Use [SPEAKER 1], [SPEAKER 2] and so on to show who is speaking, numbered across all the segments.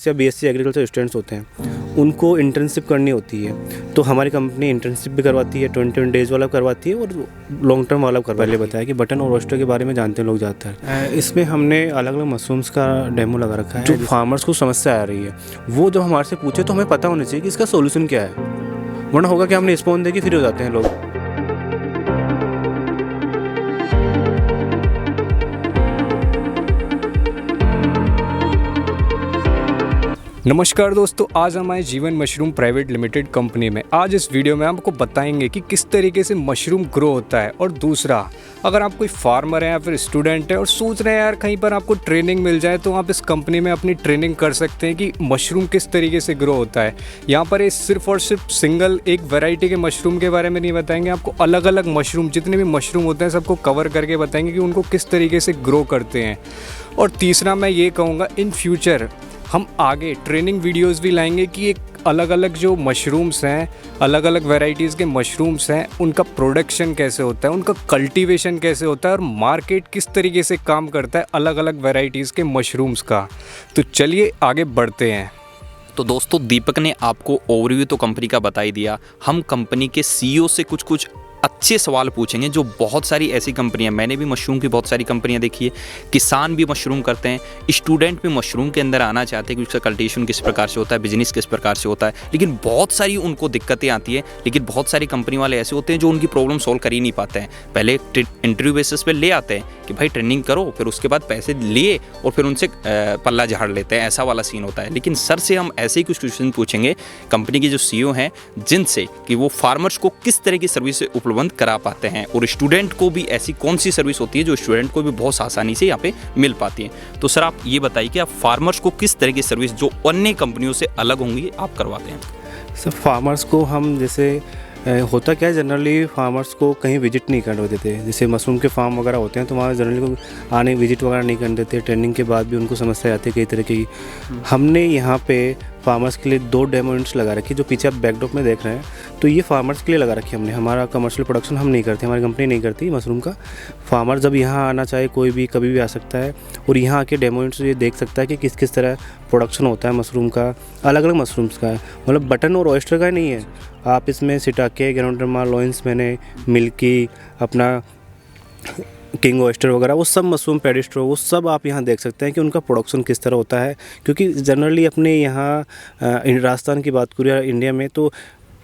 [SPEAKER 1] या BSc agriculture students होते हैं, उनको इंटर्नशिप करनी होती है। तो हमारी कंपनी इंटर्नशिप भी करवाती है, 21 डेज़ वाला करवाती है और लॉन्ग टर्म वाला करवा। पहले बताया कि बटन और रोस्टर के बारे में जानते हैं लोग ज़्यादातर। इसमें हमने अलग अलग मशरूम्स का डेमो लगा रखा है। जो फार्मर्स को समस्या आ रही है वो जब हमारे से पूछे तो हमें पता होना चाहिए कि इसका सोल्यूशन क्या है, वरना होगा कि हमने स्पोन दे के फ्री हो जाते हैं लोग।
[SPEAKER 2] नमस्कार दोस्तों, आज हम आए जीवन मशरूम प्राइवेट लिमिटेड कंपनी में। आज इस वीडियो में आपको बताएंगे कि किस तरीके से मशरूम ग्रो होता है। और दूसरा, अगर आप कोई फार्मर है या फिर स्टूडेंट है और सोच रहे हैं यार कहीं पर आपको ट्रेनिंग मिल जाए, तो आप इस कंपनी में अपनी ट्रेनिंग कर सकते हैं कि मशरूम किस तरीके से ग्रो होता है। यहाँ पर ये सिर्फ और सिर्फ सिंगल एक वैरायटी के मशरूम के बारे में नहीं बताएंगे, आपको अलग अलग मशरूम, जितने भी मशरूम होते हैं सबको कवर करके बताएंगे कि उनको किस तरीके से ग्रो करते हैं। और तीसरा, मैं ये कहूँगा इन फ्यूचर हम आगे ट्रेनिंग वीडियोस भी लाएंगे कि एक अलग अलग जो मशरूम्स हैं, अलग अलग वैरायटीज़ के मशरूम्स हैं, उनका प्रोडक्शन कैसे होता है, उनका कल्टीवेशन कैसे होता है और मार्केट किस तरीके से काम करता है अलग अलग वैरायटीज़ के मशरूम्स का। तो चलिए आगे बढ़ते हैं।
[SPEAKER 3] तो दोस्तों, दीपक ने आपको ओवरव्यू तो कंपनी का बता ही दिया। हम कंपनी के सीईओ से कुछ अच्छे सवाल पूछेंगे। जो बहुत सारी ऐसी कंपनियां, मैंने भी मशरूम की बहुत सारी कंपनियां देखी है, किसान भी मशरूम करते हैं, स्टूडेंट भी मशरूम के अंदर आना चाहते हैं कि उसका कल्टीवेशन किस प्रकार से होता है, बिजनेस किस प्रकार से होता है, लेकिन बहुत सारी उनको दिक्कतें आती है। लेकिन बहुत सारी कंपनी वाले ऐसे होते हैं जो उनकी प्रॉब्लम सॉल्व कर ही नहीं पाते हैं। पहले इंटरव्यू बेसिस पे ले आते हैं कि भाई ट्रेनिंग करो, फिर उसके बाद पैसे लिए और फिर उनसे पल्ला झाड़ लेते हैं, ऐसा वाला सीन होता है। लेकिन सर से हम ऐसे ही कुछ क्वेश्चन पूछेंगे कंपनी के जो सीईओ हैं, जिनसे कि वो फार्मर्स को किस तरह की सर्विस उपलब्ध करा पाते हैं और स्टूडेंट को भी ऐसी कौन सी सर्विस होती है जो स्टूडेंट को भी बहुत आसानी से यहाँ पे मिल पाती है। तो सर, आप ये बताइए कि आप फार्मर्स को किस तरह की सर्विस जो अन्य कंपनियों से अलग होंगी आप करवाते हैं?
[SPEAKER 1] सर, फार्मर्स को हम जैसे होता क्या है, जनरली फार्मर्स को कहीं विजिट नहीं करने देते। जैसे मशरूम के फार्म वगैरह होते हैं तो वहाँ जनरली को आने विजिट वगैरह नहीं करने देते। ट्रेनिंग के बाद भी उनको समस्या आती है कई तरह की। हमने यहाँ पे फार्मर्स के लिए 2 डेमो यूनिट्स लगा रखी, जो पीछे आप बैकड्रॉप में देख रहे हैं। तो ये फार्मर्स के लिए लगा रखी हमने। हमारा कमर्शियल प्रोडक्शन हम नहीं करते, हमारी कंपनी नहीं करती मशरूम का। फार्मर जब यहाँ आना चाहे कोई भी कभी भी आ सकता है और यहाँ आके डेमो यूनिट्स ये देख सकता है कि किस किस तरह प्रोडक्शन होता है मशरूम का, अलग अलग मशरूम्स का। मतलब बटन और ऑयस्टर का नहीं है, आप इसमें सिटाके, ग्राउंडरमा, लॉइंस मैंने, मिल्की, अपना किंग ऑयस्टर वगैरह, वो सब मशरूम, पेडिस्ट्रो, वो सब आप यहाँ देख सकते हैं कि उनका प्रोडक्शन किस तरह होता है। क्योंकि जनरली अपने यहाँ राजस्थान की बात करें या इंडिया में, तो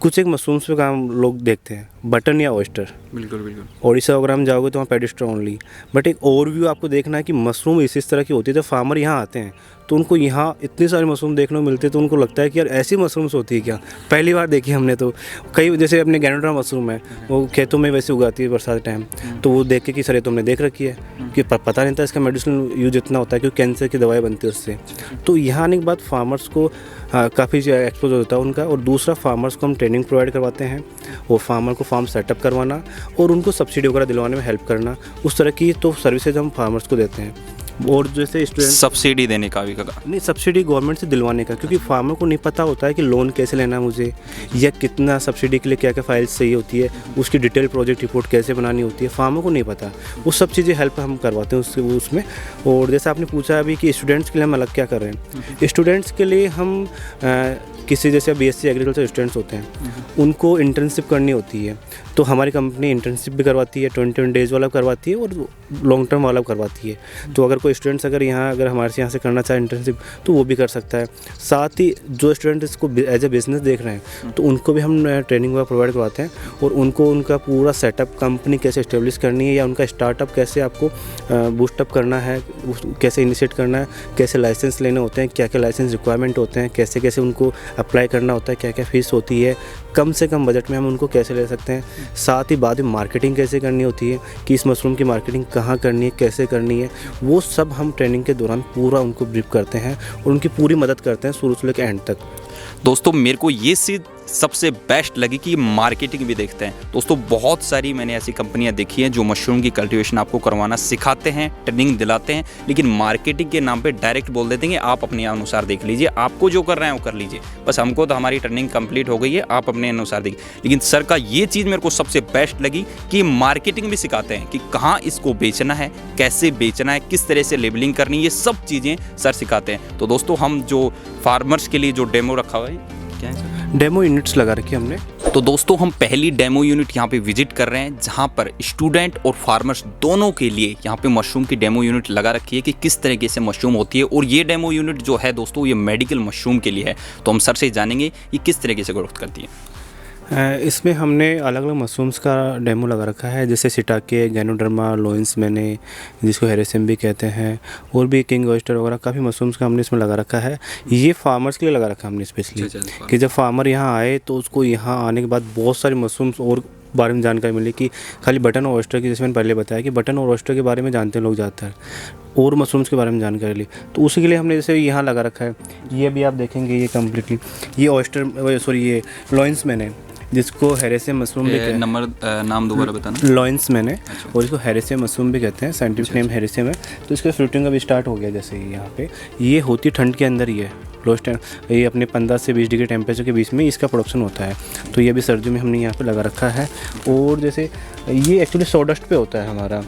[SPEAKER 1] कुछ एक मशरूम्स पे काम लोग देखते हैं, बटन या ऑयस्टर।
[SPEAKER 3] बिल्कुल।
[SPEAKER 1] ओडिशा वगैरह में जाओगे तो वहाँ पेडिस्ट्रो ओनली। बट एक ओवरव्यू आपको देखना है कि मशरूम इस तरह की होती है। जब फार्मर यहाँ आते हैं तो उनको यहाँ इतने सारे मशरूम देखने को मिलते हैं तो उनको लगता है कि यार ऐसी मशरूम्स होती है क्या, पहली बार देखी हमने। तो कई जैसे अपने गैनोड्रा मशरूम है, वो खेतों में वैसे उगाती है बरसात टाइम, तो वो देख के कि सर ये तो हमने देख रखी है, कि पता नहीं था इसका मेडिसिनल यूज इतना होता है, क्योंकि कैंसर की दवाई बनती है उससे। तो यहाँ आने के बाद फार्मर्स को काफ़ी एक्सपोज होता है उनका। और दूसरा, फार्मर्स को हम ट्रेनिंग प्रोवाइड करवाते हैं, वो फार्मर को फार्म सेटअप करवाना और उनको सब्सिडी वगैरह दिलवाने में हेल्प करना, उस तरह की तो सर्विसेज हम फार्मर्स को देते हैं। और जैसे स्टूडेंट
[SPEAKER 3] सब्सिडी देने का भी
[SPEAKER 1] नहीं, सब्सिडी गवर्नमेंट से दिलवाने का, क्योंकि फार्मर को नहीं पता होता है कि लोन कैसे लेना है मुझे, या कितना सब्सिडी के लिए क्या क्या फाइल्स चाहिए होती है, उसकी डिटेल प्रोजेक्ट रिपोर्ट कैसे बनानी होती है, फार्मर को नहीं पता। वो सब चीज़ें हेल्प हम करवाते हैं उसमें। और जैसे आपने पूछा अभी कि स्टूडेंट्स के लिए हम अलग क्या कर रहे हैं, स्टूडेंट्स के लिए हम किसी जैसे बीएससी एग्रीकल्चर स्टूडेंट्स होते हैं, उनको इंटर्नशिप करनी होती है। तो हमारी कंपनी इंटर्नशिप भी करवाती है, 21 डेज़ वाला करवाती है और लॉन्ग टर्म वाला करवाती है। तो अगर कोई स्टूडेंट्स अगर हमारे यहाँ से करना चाहे इंटर्नशिप, तो वो भी कर सकता है। साथ ही जो स्टूडेंट इसको एज ए बिजनेस देख रहे हैं, तो उनको भी हम ट्रेनिंग वगैरह प्रोवाइड करवाते हैं और उनको उनका पूरा सेटअप, कंपनी कैसे इस्टेब्लिश करनी है या उनका स्टार्टअप कैसे आपको बूस्टअप करना है, कैसे इनिशिएट करना है, कैसे लाइसेंस लेने होते हैं, क्या क्या लाइसेंस रिक्वायरमेंट होते हैं, कैसे कैसे उनको अप्लाई करना होता है, क्या क्या फीस होती है, कम से कम बजट में हम उनको कैसे ले सकते हैं। साथ ही बाद में मार्केटिंग कैसे करनी होती है, कि इस मशरूम की मार्केटिंग कहाँ करनी है, कैसे करनी है, वो सब हम ट्रेनिंग के दौरान पूरा उनको ब्रीफ करते हैं और उनकी पूरी मदद करते हैं शुरू से लेकर एंड तक।
[SPEAKER 3] दोस्तों, मेरे को ये सबसे बेस्ट लगी कि मार्केटिंग भी देखते हैं। दोस्तों बहुत सारी मैंने ऐसी कंपनियां देखी हैं जो मशरूम की कल्टीवेशन आपको करवाना सिखाते हैं, ट्रेनिंग दिलाते हैं, लेकिन मार्केटिंग के नाम पे डायरेक्ट बोल देते हैं कि आप अपने अनुसार देख लीजिए, आपको जो कर रहे हैं वो कर लीजिए, बस हमको तो हमारी ट्रेनिंग कंप्लीट हो गई है, आप अपने अनुसार देखिए। लेकिन सर का ये चीज़ मेरे को सबसे बेस्ट लगी कि मार्केटिंग भी सिखाते हैं कि कहाँ इसको बेचना है, कैसे बेचना है, किस तरह से लेबलिंग करनी है, ये सब चीज़ें सर सिखाते हैं। तो दोस्तों हम जो फार्मर्स के लिए जो डेमो रखा हुआ है, क्या है सर?
[SPEAKER 1] डेमो यूनिट्स लगा रखी हमने।
[SPEAKER 3] तो दोस्तों हम पहली डेमो यूनिट यहाँ पे विजिट कर रहे हैं, जहाँ पर स्टूडेंट और फार्मर्स दोनों के लिए यहाँ पे मशरूम की डेमो यूनिट लगा रखी है कि किस तरीके से मशरूम होती है। और ये डेमो यूनिट जो है दोस्तों ये मेडिकल मशरूम के लिए है। तो हम सर से जानेंगे ये किस तरीके से ग्रोथ करती है।
[SPEAKER 1] इसमें हमने अलग अलग मशरूम्स का डेमो लगा रखा है, जैसे सिटाके, गैनोडर्मा, लोइंस मैंने, जिसको हेरेसिम भी कहते हैं, और भी किंग ऑयस्टर वगैरह काफ़ी मशरूम्स का हमने इसमें लगा रखा है। ये फार्मर्स के लिए लगा रखा है हमने स्पेशली, कि जब फार्मर यहाँ आए तो उसको यहाँ आने के बाद बहुत सारे मशरूम्स और बारे में जानकारी मिली, कि खाली बटन और ऑयस्टर की, जैसे मैंने पहले बताया कि बटन और ऑयस्टर के बारे में जानते हैं लोग ज़्यादातर, और मशरूम्स के बारे में जानकारी ली। तो उसी के लिए हमने जैसे यहाँ लगा रखा है। ये भी आप देखेंगे ये कम्प्लीटली ये ऑयस्टर सॉरी ये लॉइंस मैन है, जिसको हेरेसियम मशरूम भी कहते हैं।
[SPEAKER 3] नाम दोबारा बताना।
[SPEAKER 1] लॉइंस मैन है, और इसको हेरेसियम मशरूम भी कहते हैं, साइंटिफिक नेम हेरेसियम है। तो इसका फ्रूटिंग अभी स्टार्ट हो गया। जैसे यहाँ पे ये होती ठंड के अंदर ही है, लोएस्ट ये अपने 15 से 20 डिग्री टेम्परेचर के बीच में इसका प्रोडक्शन होता है। तो ये भी सर्दियों में हमने यहाँ पे लगा रखा है। और जैसे ये एक्चुअली सोडस्ट पे होता है हमारा,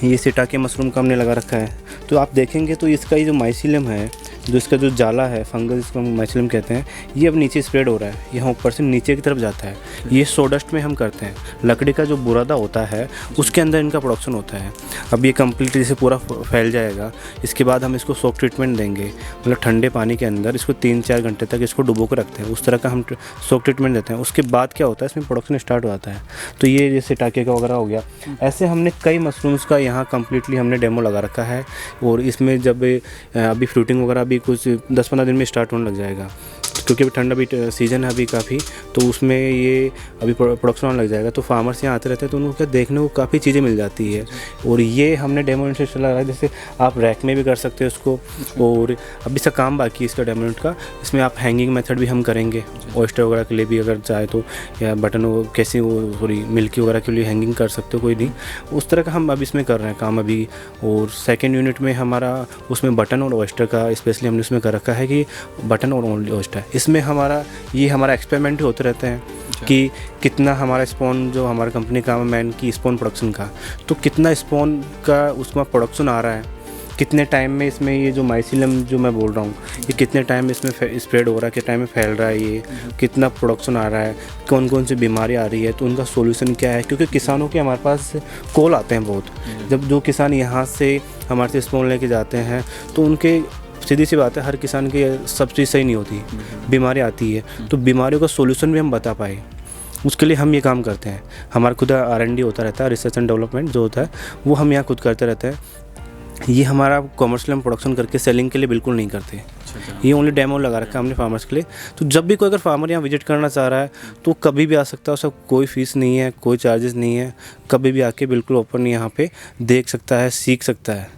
[SPEAKER 1] ये सिटाके मशरूम का हमने लगा रखा है। तो आप देखेंगे तो इसका ये जो माइसिलियम है, जो इसका जो जाला है, फंगस जिसको हम माइसिलियम कहते हैं, ये अब नीचे स्प्रेड हो रहा है, यहाँ ऊपर से नीचे की तरफ जाता है। ये सोडस्ट में हम करते हैं, लकड़ी का जो बुरादा होता है उसके अंदर इनका प्रोडक्शन होता है। अब ये कम्प्लीट जैसे पूरा फैल जाएगा, इसके बाद हम इसको सोक ट्रीटमेंट देंगे, मतलब ठंडे पानी के अंदर इसको 3-4 घंटे तक इसको डुबो कर रखते हैं, उस तरह का हम सोक ट्रीटमेंट देते हैं। उसके बाद क्या होता है, इसमें प्रोडक्शन स्टार्ट हो जाता है। तो ये जैसे टाके का वगैरह हो गया, ऐसे हमने कई मशरूम्स का यहाँ कम्प्लीटली हमने डेमो लगा रखा है। और इसमें जब अभी फ्रूटिंग वगैरह भी कुछ 10-15 दिन में स्टार्ट होने लग जाएगा, क्योंकि अभी ठंड अभी सीज़न है अभी काफ़ी, तो उसमें ये अभी प्रोडक्शन होने लग जाएगा। तो फार्मर्स यहाँ आते रहते हैं, तो उनको क्या देखने को काफ़ी चीज़ें मिल जाती है। और ये हमने डेमो यूनिट से लगा रहा है, जैसे आप रैक में भी कर सकते हैं उसको। और अभी इसका काम बाकी है इसका डेमो यूनिट का, इसमें आप हैंगिंग मेथड भी हम करेंगे ऑयस्टर वगैरह के लिए भी, अगर चाहे तो, या बटन कैसे वो सॉरी मिल्की वगैरह के लिए हैंगिंग कर सकते हो, कोई नहीं उस तरह का हम अब इसमें कर रहे हैं काम अभी। और सेकेंड यूनिट में हमारा उसमें बटन और ऑयस्टर का स्पेशली हमने उसमें कर रखा है कि बटन और ओनली ऑयस्टर। इसमें हमारा एक्सपेरिमेंट होते रहते हैं कि कितना हमारा स्पॉन, जो हमारा कंपनी का मैन की स्पॉन प्रोडक्शन का, तो कितना स्पॉन का उसमें प्रोडक्शन आ रहा है, कितने टाइम में इसमें ये जो माइसिलियम जो मैं बोल रहा हूँ ये कितने टाइम में इसमें स्प्रेड हो रहा है, कितने टाइम में फैल रहा है, ये कितना प्रोडक्शन आ रहा है, कौन कौन सी बीमारी आ रही है, तो उनका सोल्यूशन क्या है। क्योंकि किसानों के हमारे पास कॉल आते हैं बहुत, जब जो किसान यहाँ से हमारे से स्पॉन लेके जाते हैं, तो उनके सीधी सी बात है, हर किसान की सब चीज़ सही नहीं होती, बीमारी आती है। तो बीमारियों का सोल्यूशन भी हम बता पाए, उसके लिए हम ये काम करते हैं। हमारा खुद R&D होता रहता है, रिसर्च एंड डेवलपमेंट जो होता है वो हम यहाँ खुद करते रहते हैं। ये हमारा कॉमर्शियल हम प्रोडक्शन करके सेलिंग के लिए बिल्कुल नहीं करते। ये ओनली डेमो लगा रखा है हमने फार्मर्स के लिए। तो जब भी कोई अगर फार्मर यहाँ विजिट करना चाह रहा है तो कभी भी आ सकता है, उसका कोई फीस नहीं है, कोई चार्जेस नहीं है, कभी भी आके बिल्कुल ओपन यहाँ पे देख सकता है, सीख सकता है।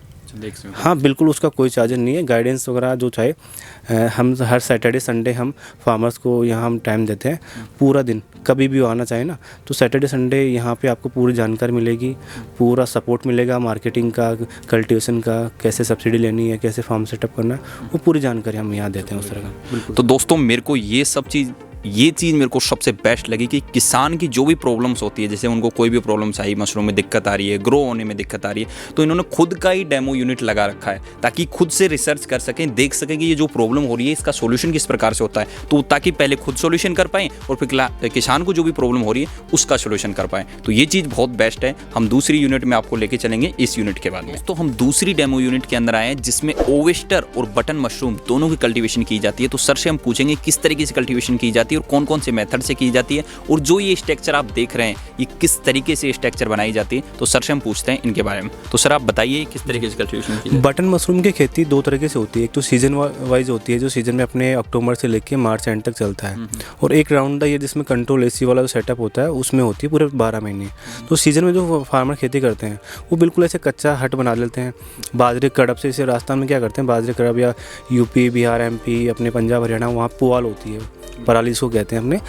[SPEAKER 1] हाँ बिल्कुल, उसका कोई चार्जर नहीं है। गाइडेंस वगैरह जो चाहे हम हर सैटरडे संडे हम फार्मर्स को यहाँ हम टाइम देते हैं, पूरा दिन कभी भी आना चाहे ना, तो सैटरडे संडे यहाँ पे आपको पूरी जानकारी मिलेगी, पूरा सपोर्ट मिलेगा मार्केटिंग का, कल्टीवेशन का, कैसे सब्सिडी लेनी है, कैसे फार्म सेटअप करना है, वो पूरी जानकारी हम यहाँ देते हैं उस तरह का।
[SPEAKER 3] तो दोस्तों मेरे को ये चीज़ मेरे को सबसे बेस्ट लगी कि किसान की जो भी प्रॉब्लम्स होती है, जैसे उनको कोई भी प्रॉब्लम्स आई, मशरूम में दिक्कत आ रही है, ग्रो होने में दिक्कत आ रही है, तो इन्होंने खुद का ही डेमो यूनिट लगा रखा है ताकि खुद से रिसर्च कर सकें, देख सकें कि ये जो प्रॉब्लम हो रही है इसका सोल्यूशन किस प्रकार से होता है, तो ताकि पहले खुद सोल्यूशन कर पाएँ और फिर किसान को जो भी प्रॉब्लम हो रही है उसका सोल्यूशन कर पाएँ। तो ये चीज़ बहुत बेस्ट है। हम दूसरी यूनिट में आपको लेके चलेंगे इस यूनिट के बाद में। तो हम दूसरी डेमो यूनिट के अंदर आए हैं जिसमें ओवेस्टर और बटन मशरूम दोनों की कल्टीवेशन की जाती है। तो सर से हम पूछेंगे किस तरीके से कल्टीवेशन की जाती है और कौन कौन से मेथड से की जाती है, और जो ये स्ट्रक्चर आप देख रहे हैं ये किस तरीके से स्ट्रक्चर बनाई जाती है। तो सर से हम पूछते हैं इनके बारे में। तो सर आप बताइए किस तरीके से कल्टीवेशन की जाती है।
[SPEAKER 1] बटन मशरूम की खेती दो तरीके से होती है, एक तो सीजन वाइज होती है जो सीजन में अपने अक्टूबर से लेकर मार्च एंड तक चलता है, और एक राउंड ये जिसमें कंट्रोल AC वाला जो सेटअप होता है उसमें होती है पूरे 12 महीने। तो सीजन में जो फार्मर खेती करते हैं वो बिल्कुल ऐसे कच्चा हट बना लेते हैं, बाजरे कड़ब से। इसे राजस्थान में क्या करते हैं, बाजरे कड़ब या UP, बिहार, MP, अपने पंजाब, हरियाणा, वहाँ पुआल होती है, पराली जिसको कहते हैं अपने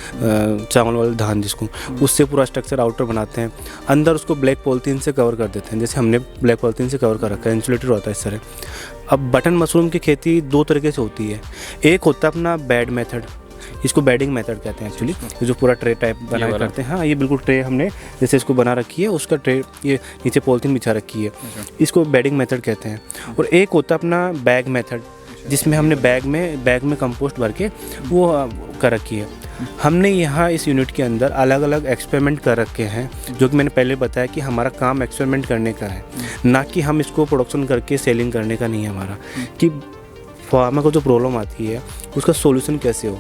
[SPEAKER 1] चावल वाले धान जिसको, उससे पूरा स्ट्रक्चर आउटर बनाते हैं, अंदर उसको ब्लैक पॉलीथीन से कवर कर देते हैं, जैसे हमने ब्लैक पॉलीथीन से कवर कर रखा है, इंसुलेटेड होता है इस तरह। अब बटन मशरूम की खेती दो तरीके से होती है, एक होता है अपना बेड मेथड, इसको बेडिंग मेथड कहते हैं एक्चुअली, जो पूरा ट्रे टाइप बना करते हैं। हाँ, ये बिल्कुल ट्रे हमने जैसे इसको बना रखी है, उसका ट्रे ये नीचे पॉलीथीन बिछा रखी है, इसको बेडिंग मेथड कहते हैं। और एक होता है अपना बैग मेथड, जिसमें हमने बैग में कंपोस्ट भर के वो कर रखी है। हमने यहाँ इस यूनिट के अंदर अलग अलग एक्सपेरिमेंट कर रखे हैं, जो कि मैंने पहले बताया कि हमारा काम एक्सपेरिमेंट करने का है, ना कि हम इसको प्रोडक्शन करके सेलिंग करने का नहीं है हमारा, कि फार्मर को जो प्रॉब्लम आती है उसका सॉल्यूशन कैसे हो।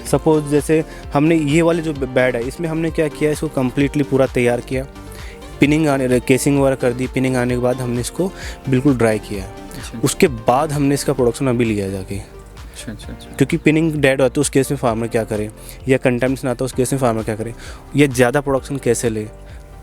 [SPEAKER 1] सपोज जैसे हमने ये वाले जो बेड है, इसमें हमने क्या किया, इसको कम्प्लीटली पूरा तैयार किया, पिनिंग आने केसिंग वगैरह कर दी, पिनिंग आने के बाद हमने इसको बिल्कुल ड्राई किया, उसके बाद हमने इसका प्रोडक्शन अभी लिया जाके। क्योंकि पिनिंग डेड होता है उस केस में फार्मर क्या करे, या कंटेमिनेशन आता है उस केस में फार्मर क्या करे, या ज़्यादा प्रोडक्शन कैसे ले,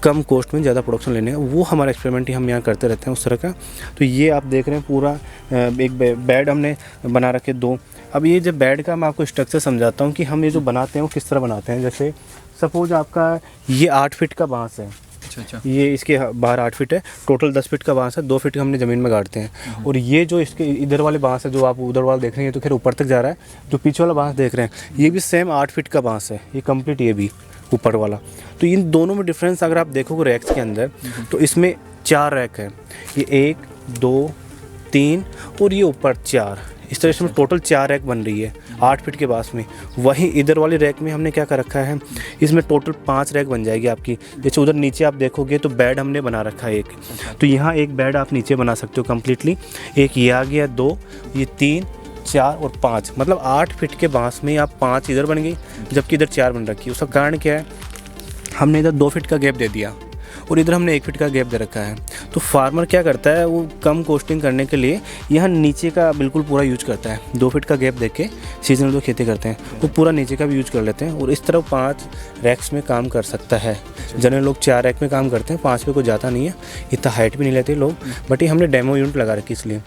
[SPEAKER 1] कम कॉस्ट में ज़्यादा प्रोडक्शन लेने का, वो हमारा एक्सपेरिमेंट ही हम यहाँ करते रहते हैं उस तरह का। तो ये आप देख रहे हैं पूरा एक बेड हमने बना रखे दो। अब ये जब बेड का मैं आपको स्ट्रक्चर समझाता हूँ कि हम ये जो बनाते हैं वो किस तरह बनाते हैं। जैसे सपोज आपका ये 8 फीट का बांस है,
[SPEAKER 2] अच्छा,
[SPEAKER 1] ये इसके बाहर 8 फीट है, टोटल 10 फीट का बांस है, 2 फीट का हमने ज़मीन में गाड़ते हैं। और ये जो इसके इधर वाले बांस है, जो आप उधर वाला देख रहे हैं, तो खैर ऊपर तक जा रहा है, जो पीछे वाला बांस देख रहे हैं ये भी सेम 8 फीट का बांस है, ये कंप्लीट ये भी ऊपर वाला। तो इन दोनों में डिफरेंस अगर आप देखोगे रैक्स के अंदर, तो इसमें 4 रैक है, ये 1 2 3 और ये ऊपर 4, इस तरह से टोटल 4 रैक बन रही है 8 फीट के बांस में। वहीं इधर वाली रैक में हमने क्या कर रखा है, इसमें टोटल 5 रैक बन जाएगी आपकी। जैसे उधर नीचे आप देखोगे तो बेड हमने बना रखा है एक, तो यहाँ एक बेड आप नीचे बना सकते हो कम्प्लीटली। एक ये आ गया, 2 ये 3 4 और 5, मतलब 8 फीट के बांस में आप 5 इधर बन गई, जबकि इधर 4 बन रखी है। उसका कारण क्या है, हमने इधर 2 फीट का गैप दे दिया और इधर हमने 1 फीट का गैप दे रखा है। तो फार्मर क्या करता है, वो कम कॉस्टिंग करने के लिए यहाँ नीचे का बिल्कुल पूरा यूज करता है। 2 फीट का गैप दे के सीजनल जो खेती करते हैं वो पूरा नीचे का भी यूज कर लेते हैं, और इस तरह 5 रैक्स में काम कर सकता है। जनरल लोग 4 रैक में काम करते हैं, 5 पे कोई जाता नहीं है, इतना हाइट भी नहीं लेते लोग, बट ये हमने डेमो यूनिट लगा रखी इसलिए।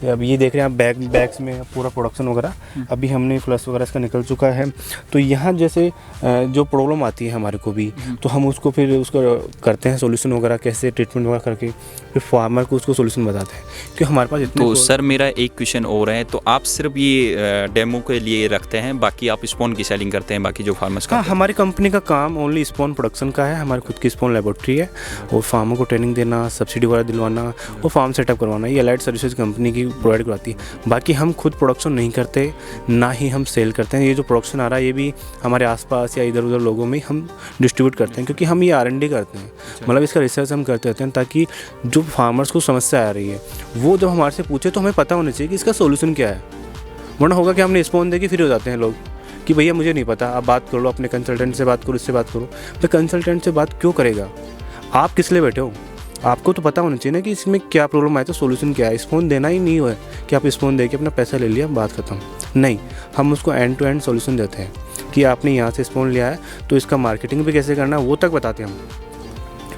[SPEAKER 1] अब ये देख रहे हैं आप बैग्स में पूरा प्रोडक्शन वगैरह अभी हमने फ्लश वगैरह इसका निकल चुका है। तो यहाँ जैसे जो प्रॉब्लम आती है हमारे को भी, तो हम उसको फिर उसको करते हैं सोल्यूशन वगैरह, कैसे ट्रीटमेंट वगैरह करके फिर फार्मर को उसको सोल्यूशन बताते हैं, क्योंकि हमारे पास इतने।
[SPEAKER 3] तो सर मेरा एक क्वेश्चन और है, तो आप सिर्फ ये डेमो के लिए रखते हैं, बाकी आप स्पॉन की सेलिंग करते हैं बाकी जो फार्मर्स का?
[SPEAKER 1] हाँ, हमारी कंपनी का काम ओनली स्पॉन प्रोडक्शन का है, हमारी खुद की स्पॉन लेबोरेटरी है, और फार्मर को ट्रेनिंग देना, सब्सिडी वगैरह दिलवाना और फार्म सेटअप करवाना, ये अलाइड सर्विसेज कंपनी की प्रोवाइड करवाती है। बाकी हम खुद प्रोडक्शन नहीं करते, ना ही हम सेल करते हैं। ये जो प्रोडक्शन आ रहा है ये भी हमारे आसपास या इधर उधर लोगों में हम डिस्ट्रीब्यूट करते हैं, क्योंकि हम ये R&D करते हैं, मतलब इसका रिसर्च हम करते रहते हैं, ताकि जो फार्मर्स को समस्या आ रही है वो जब हमारे से पूछे तो हमें पता होना चाहिए कि इसका सोल्यूशन क्या है। वरना होगा कि हमने स्पॉन दे के फिर हो जाते हैं लोग कि भैया मुझे नहीं पता, आप बात कर लो, अपने कंसल्टेंट से बात करो, इससे बात करो। तो कंसल्टेंट से बात क्यों करेगा, आप किस लिए बैठे हो? आपको तो पता होना चाहिए ना कि इसमें क्या प्रॉब्लम आए तो सोल्यूशन क्या है। स्पॉन देना ही नहीं हुआ है कि आप स्पॉन दे के अपना पैसा ले लिया, बात खत्म। नहीं, हम उसको एंड टू एंड सोल्यूशन देते हैं कि आपने यहाँ से स्पॉन लिया है तो इसका मार्केटिंग भी कैसे करना है वो तक बताते हैं हम,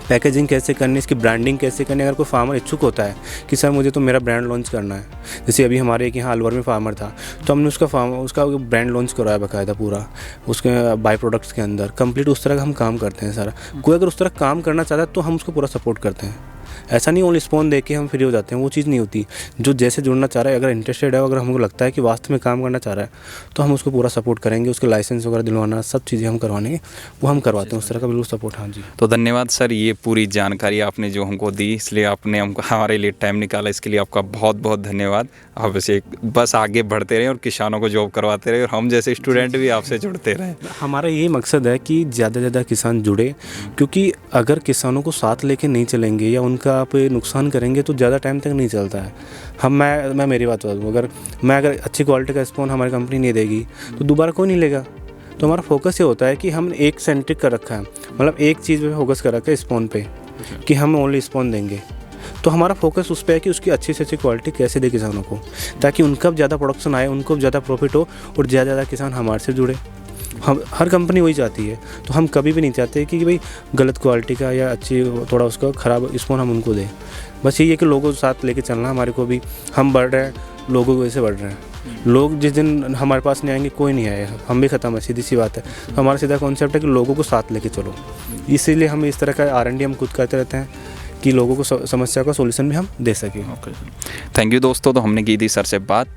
[SPEAKER 1] पैकेजिंग कैसे करनी, इसकी ब्रांडिंग कैसे करनी। अगर कोई फार्मर इच्छुक होता है कि सर मुझे तो मेरा ब्रांड लॉन्च करना है, जैसे अभी हमारे एक यहाँ अलवर में फार्मर था, तो हमने उसका ब्रांड लॉन्च करवाया बाकायदा पूरा, उसके बाई प्रोडक्ट्स के अंदर कंप्लीट उस तरह का हम काम करते हैं सारा। कोई अगर उस तरह काम करना चाहता है तो हम उसको पूरा सपोर्ट करते हैं। ऐसा नहीं ओनली स्पॉन दे के हम फ्री हो जाते हैं, वो चीज़ नहीं होती। जो जैसे जुड़ना चाह रहा है, अगर इंटरेस्टेड है, अगर हमको लगता है कि वास्तव में काम करना चाह रहा है, तो हम उसको पूरा सपोर्ट करेंगे। उसके लाइसेंस वगैरह दिलवाना, सब चीज़ें हम करवाने वो हम करवाते हैं, उस तरह का बिल्कुल सपोर्ट। हाँ जी,
[SPEAKER 3] तो धन्यवाद सर, ये पूरी जानकारी आपने जो हमको दी, इसलिए आपने हमको हमारे लिए टाइम निकाला, इसके लिए आपका बहुत बहुत धन्यवाद। आप ऐसे बस आगे बढ़ते रहें और किसानों को जॉब करवाते रहे, और हम जैसे स्टूडेंट भी आपसे जुड़ते रहें।
[SPEAKER 1] हमारा यही मकसद है कि ज़्यादा से ज़्यादा किसान जुड़े, क्योंकि अगर किसानों को साथ लेके नहीं चलेंगे या उनका आप नुकसान करेंगे तो ज़्यादा टाइम तक नहीं चलता है। मैं मेरी बात बता दूँ, अगर अच्छी क्वालिटी का स्पॉन हमारी कंपनी नहीं देगी तो दोबारा कोई नहीं लेगा। तो हमारा फोकस ये होता है कि हम एक सेंट्रिक कर रखा है, मतलब एक चीज़ पे फोकस कर रखा है स्पॉन पे, कि हम ओनली स्पॉन देंगे। तो हमारा फोकस उस पर है कि उसकी अच्छी से अच्छी क्वालिटी कैसे दे किसानों को, ताकि उनका भी ज़्यादा प्रोडक्शन आए, उनको भी ज़्यादा प्रॉफिट हो और ज़्यादा किसान हमारे से जुड़े। हम हर कंपनी वही चाहती है, तो हम कभी भी नहीं चाहते कि भाई गलत क्वालिटी का या अच्छी थोड़ा उसका ख़राब स्पॉन हम उनको दें। बस यही है कि लोगों को साथ लेके चलना, हमारे को भी हम बढ़ रहे हैं, लोगों को वैसे बढ़ रहे हैं। लोग जिस दिन हमारे पास नहीं आएंगे, कोई नहीं आएगा, हम भी ख़त्म है, सीधी सी बात है। हमारा सीधा कॉन्सेप्ट है कि लोगों को साथ लेके चलो, इसीलिए हम इस तरह का R&D हम खुद करते रहते हैं कि लोगों को समस्या का सोल्यूशन भी हम दे सकें।
[SPEAKER 3] थैंक यू दोस्तों, तो हमने की थी सर से बात।